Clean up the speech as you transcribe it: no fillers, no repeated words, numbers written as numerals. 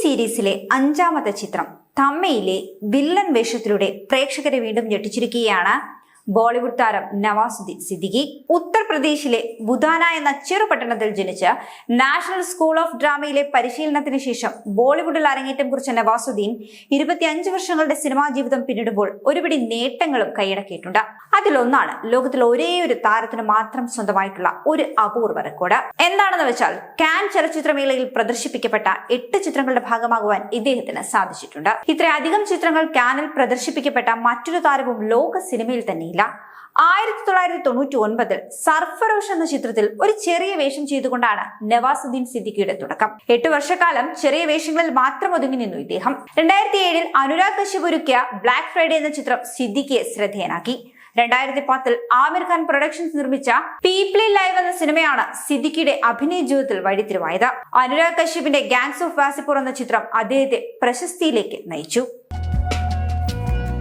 സീരീസിലെ അഞ്ചാമത്തെ ചിത്രം തമ്മയിലെ വില്ലൻ വേഷത്തിലൂടെ പ്രേക്ഷകരെ വീണ്ടും ഞെട്ടിച്ചിരിക്കുകയാണ് ബോളിവുഡ് താരം നവാസുദ്ദീൻ സിദ്ദിഖി. ഉത്തർപ്രദേശിലെ ബുധാന എന്ന ചെറുപട്ടണത്തിൽ ജനിച്ച് നാഷണൽ സ്കൂൾ ഓഫ് ഡ്രാമയിലെ പരിശീലനത്തിന് ശേഷം ബോളിവുഡിൽ അരങ്ങേറ്റം കുറിച്ച നവാസുദ്ദീൻ 25 വർഷങ്ങളുടെ സിനിമാ ജീവിതം പിന്നിടുമ്പോൾ ഒരുപിടി നേട്ടങ്ങളും കൈയടക്കിയിട്ടുണ്ട്. അതിലൊന്നാണ് ലോകത്തിൽ ഒരേ ഒരു താരത്തിന് മാത്രം സ്വന്തമായിട്ടുള്ള ഒരു അപൂർവ റെക്കോർഡ്. എന്താണെന്ന് വെച്ചാൽ കാൻ ചലച്ചിത്രമേളയിൽ പ്രദർശിപ്പിക്കപ്പെട്ട 8 ചിത്രങ്ങളുടെ ഭാഗമാകുവാൻ ഇദ്ദേഹത്തിന് സാധിച്ചിട്ടുണ്ട്. ഇത്രയധികം ചിത്രങ്ങൾ കാനിൽ പ്രദർശിപ്പിക്കപ്പെട്ട മറ്റൊരു താരവും ലോക സിനിമയിൽ തന്നെ 1999 സർഫറോഷ് എന്ന ചിത്രത്തിൽ ഒരു ചെറിയ വേഷം ചെയ്തുകൊണ്ടാണ് നവാസുദ്ദീൻ സിദ്ദിഖിയുടെ തുടക്കം. 8 വർഷക്കാലം ചെറിയ വേഷങ്ങളിൽ മാത്രം ഒതുങ്ങി നിന്നു ഇദ്ദേഹം. 2007 അനുരാഗ് കശ്യപ് ഒരുക്കിയ ബ്ലാക്ക് ഫ്രൈഡേ എന്ന ചിത്രം സിദ്ദിഖിയെ ശ്രദ്ധേയനാക്കി. 2010 ആമിർ ഖാൻ പ്രൊഡക്ഷൻസ് നിർമ്മിച്ച പീപ്പിൾ ലൈവ് എന്ന സിനിമയാണ് സിദ്ദിഖിയുടെ അഭിനയ ജീവിതത്തിൽ വഴിത്തിരിവായത്. അനുരാഗ് കശ്യപിന്റെ ഗാങ്സ് ഓഫ് വാസിപ്പൂർ എന്ന ചിത്രം അദ്ദേഹത്തെ പ്രശസ്തിയിലേക്ക് നയിച്ചു.